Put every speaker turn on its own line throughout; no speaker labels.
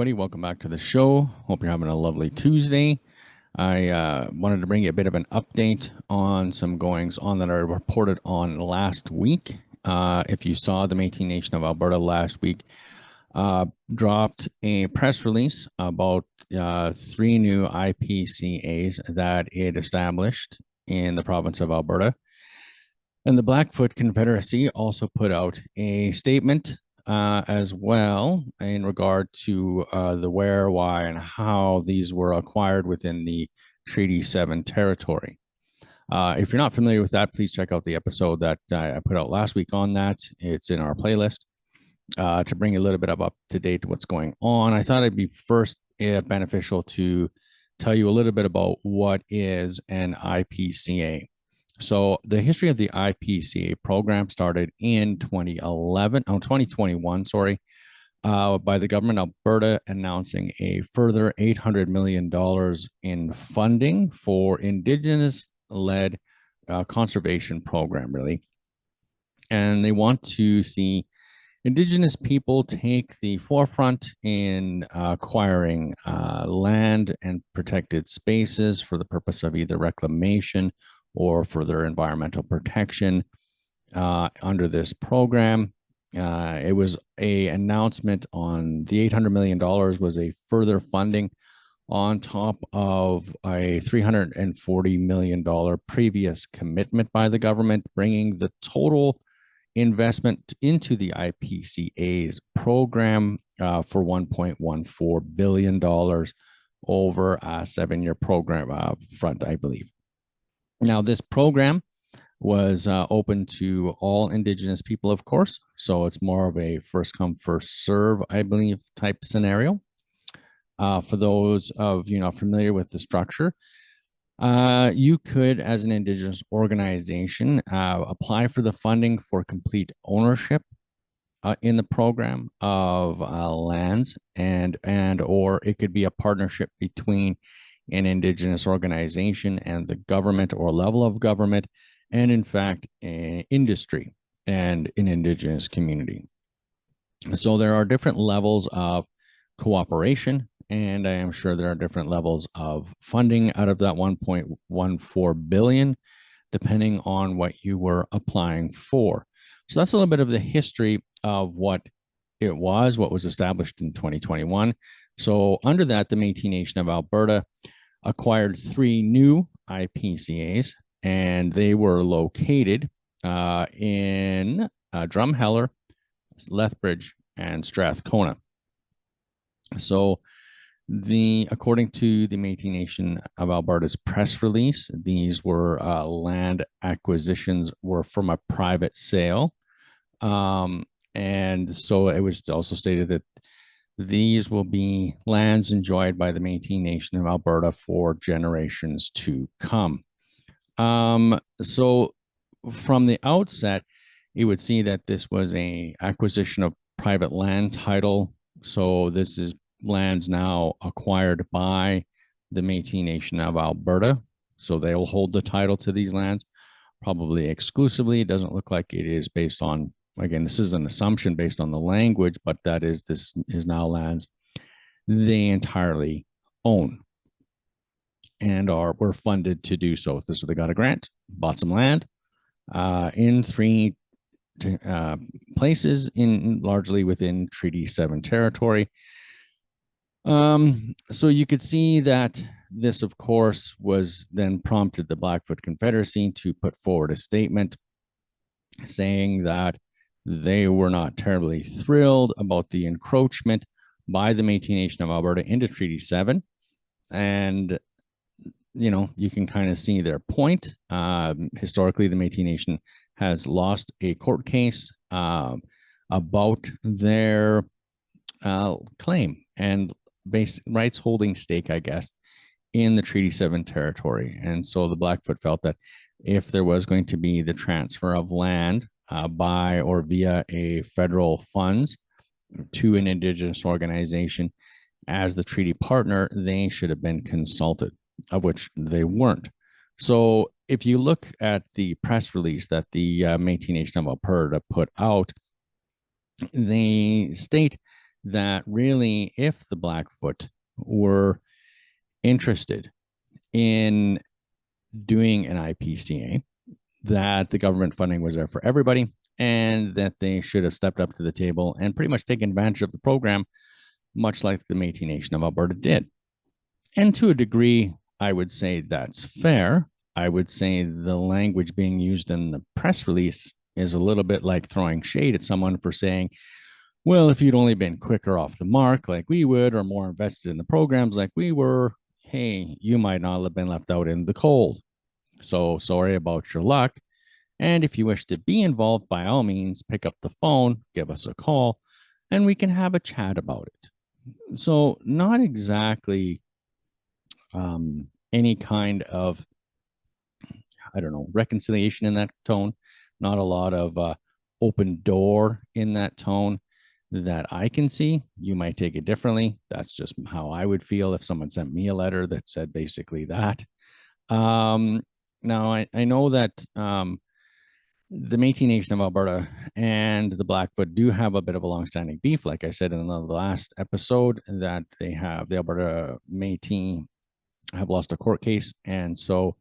everybody. Welcome back to the show. Hope you're having a lovely Tuesday. I wanted to bring you a bit of an update on some goings on that I reported on last week. If you saw, the Metis Nation of Alberta last week dropped a press release about 3 new IPCAs that it established in the province of Alberta. And the Blackfoot Confederacy also put out a statement as well in regard to the where, why, and how these were acquired within the Treaty 7 territory. If you're not familiar with that, please check out the episode that I put out last week on that. It's in our playlist. To bring you a little bit up to date to what's going on, I thought it'd be first beneficial to tell you a little bit about what is an IPCA. So the history of the IPCA program started in 2021, by the government of Alberta announcing a further $800 million in funding for Indigenous-led conservation program, really. And they want to see Indigenous people take the forefront in acquiring land and protected spaces for the purpose of either reclamation or further environmental protection under this program. It was an announcement on the $800 million was a further funding on top of a $340 million previous commitment by the government, bringing the total investment into the IPCA's program for $1.14 billion over a 7-year program front, I believe. Now, this program was open to all Indigenous people, of course. So it's more of a first come, first serve, I believe, type scenario. For those of you not familiar with the structure, you could, as an Indigenous organization, apply for the funding for complete ownership in the program of lands, and or it could be a partnership between an Indigenous organization and the government or level of government, and in fact, industry and an Indigenous community. So there are different levels of cooperation, and I am sure there are different levels of funding out of that 1.14 billion, depending on what you were applying for. So that's a little bit of the history of what it was, what was established in 2021. So under that, the Metis Nation of Alberta acquired 3 new IPCAs, and they were located in Drumheller, Lethbridge, and Strathcona. So according to the Metis Nation of Alberta's press release, these were land acquisitions were from a private sale. And so it was also stated that these will be lands enjoyed by the Metis Nation of Alberta for generations to come. So from the outset, you would see that this was an acquisition of private land title. So this is lands now acquired by the Metis Nation of Alberta. So they will hold the title to these lands, probably exclusively. It doesn't look like it is based on, again, this is an assumption based on the language, but this is now lands they entirely own and were funded to do so. So they got a grant, bought some land in 3 places largely within Treaty 7 territory. So you could see that this, of course, was then prompted the Blackfoot Confederacy to put forward a statement saying that they were not terribly thrilled about the encroachment by the Metis Nation of Alberta into Treaty 7. And, you can kind of see their point. Historically, the Metis Nation has lost a court case about their claim and rights holding stake, I guess, in the Treaty 7 territory. And so the Blackfoot felt that if there was going to be the transfer of land by or via a federal funds to an Indigenous organization as the treaty partner, they should have been consulted, of which they weren't. So if you look at the press release that the Metis Nation of Alberta put out, they state that really, if the Blackfoot were interested in doing an IPCA, that the government funding was there for everybody and that they should have stepped up to the table and pretty much taken advantage of the program, much like the Metis Nation of Alberta did. And to a degree, I would say that's fair. I would say the language being used in the press release is a little bit like throwing shade at someone for saying, well, if you'd only been quicker off the mark like we would, or more invested in the programs like we were, hey, you might not have been left out in the cold. So sorry about your luck. And if you wish to be involved, by all means, pick up the phone, give us a call, and we can have a chat about it. So, not exactly any kind of, I don't know, reconciliation in that tone, not a lot of open door in that tone that I can see. You might take it differently. That's just how I would feel if someone sent me a letter that said basically that. Now, I know that the Metis Nation of Alberta and the Blackfoot do have a bit of a long-standing beef. Like I said in the last episode, that they have the Alberta Métis have lost a court case, and so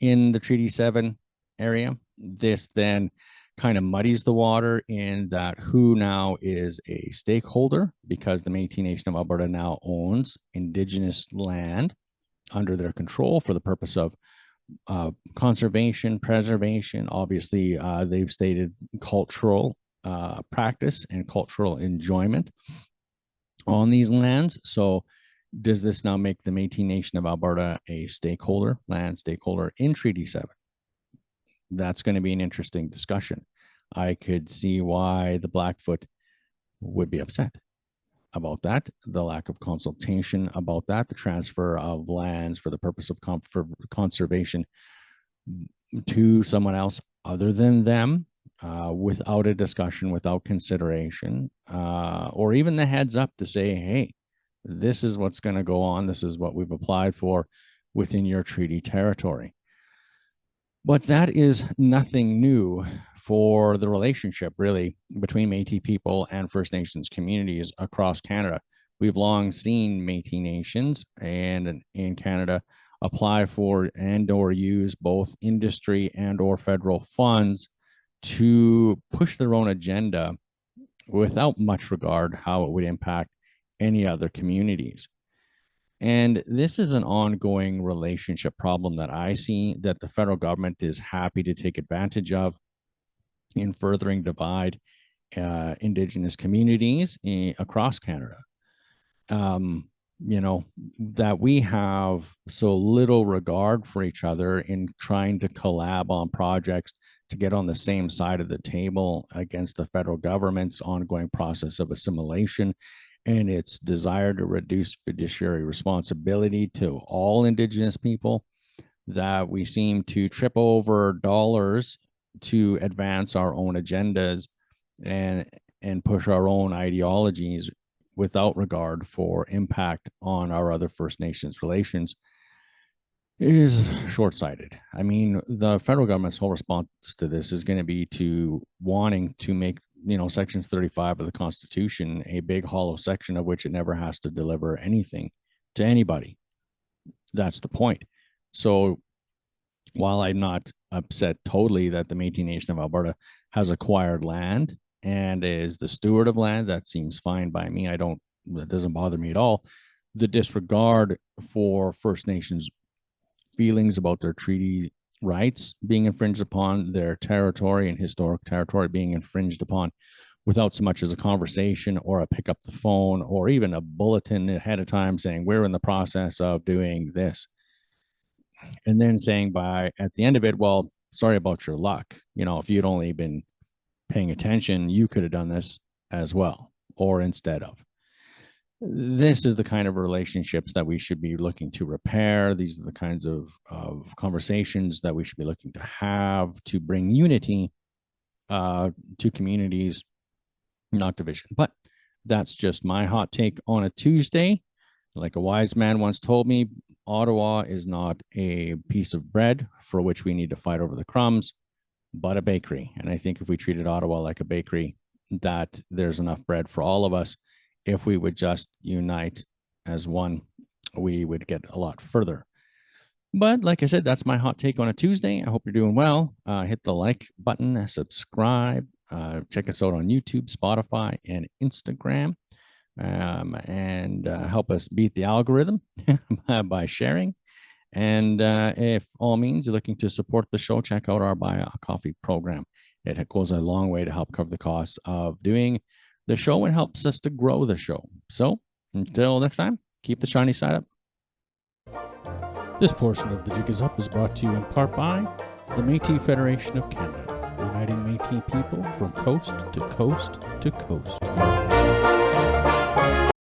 in the Treaty 7 area, this then kind of muddies the water in that who now is a stakeholder, because the Métis Nation of Alberta now owns Indigenous land under their control for the purpose of conservation, preservation. Obviously, they've stated cultural practice and cultural enjoyment on these lands. So does this now make the Métis Nation of Alberta a stakeholder, land stakeholder in Treaty 7? That's going to be an interesting discussion. I could see why the Blackfoot would be upset about that, the lack of consultation about that, the transfer of lands for the purpose of conservation to someone else other than them, without a discussion, without consideration, or even the heads up to say, hey, this is what's going to go on. This is what we've applied for within your treaty territory. But that is nothing new for the relationship, really, between Métis people and First Nations communities across Canada. We've long seen Métis nations and in Canada apply for and or use both industry and or federal funds to push their own agenda without much regard how it would impact any other communities. And this is an ongoing relationship problem that I see that the federal government is happy to take advantage of in furthering divide Indigenous communities across Canada. You know, that we have so little regard for each other in trying to collab on projects to get on the same side of the table against the federal government's ongoing process of assimilation and its desire to reduce fiduciary responsibility to all Indigenous people, that we seem to trip over dollars to advance our own agendas and push our own ideologies without regard for impact on our other First Nations relations is short-sighted. I mean, the federal government's whole response to this is going to be to wanting to make, you know, Section 35 of the Constitution a big hollow section of which it never has to deliver anything to anybody. That's the point. So while I'm not upset totally that the Métis Nation of Alberta has acquired land and is the steward of land, that seems fine by me. That doesn't bother me at all. The disregard for First Nations feelings about their treaty rights being infringed upon, their territory and historic territory being infringed upon without so much as a conversation or a pick up the phone or even a bulletin ahead of time saying we're in the process of doing this. And then saying at the end of it, well, sorry about your luck. You know, if you'd only been paying attention, you could have done this as well, or instead of. This is the kind of relationships that we should be looking to repair. These are the kinds of conversations that we should be looking to have to bring unity to communities, not division. But that's just my hot take on a Tuesday. Like a wise man once told me, Ottawa is not a piece of bread for which we need to fight over the crumbs, but a bakery. And I think if we treated Ottawa like a bakery, that there's enough bread for all of us if we would just unite as one, we would get a lot further. But like I said, that's my hot take on a Tuesday. I hope you're doing well. Hit the like button, subscribe, check us out on YouTube, Spotify, and Instagram, and help us beat the algorithm by sharing. And if all means you're looking to support the show, check out our Buy a Coffee program. It goes a long way to help cover the costs of doing the show and helps us to grow the show. So until next time, keep the shiny side up. This portion of The Jig is Up is brought to you in part by the Metis Federation of Canada, uniting Metis people from coast to coast to coast.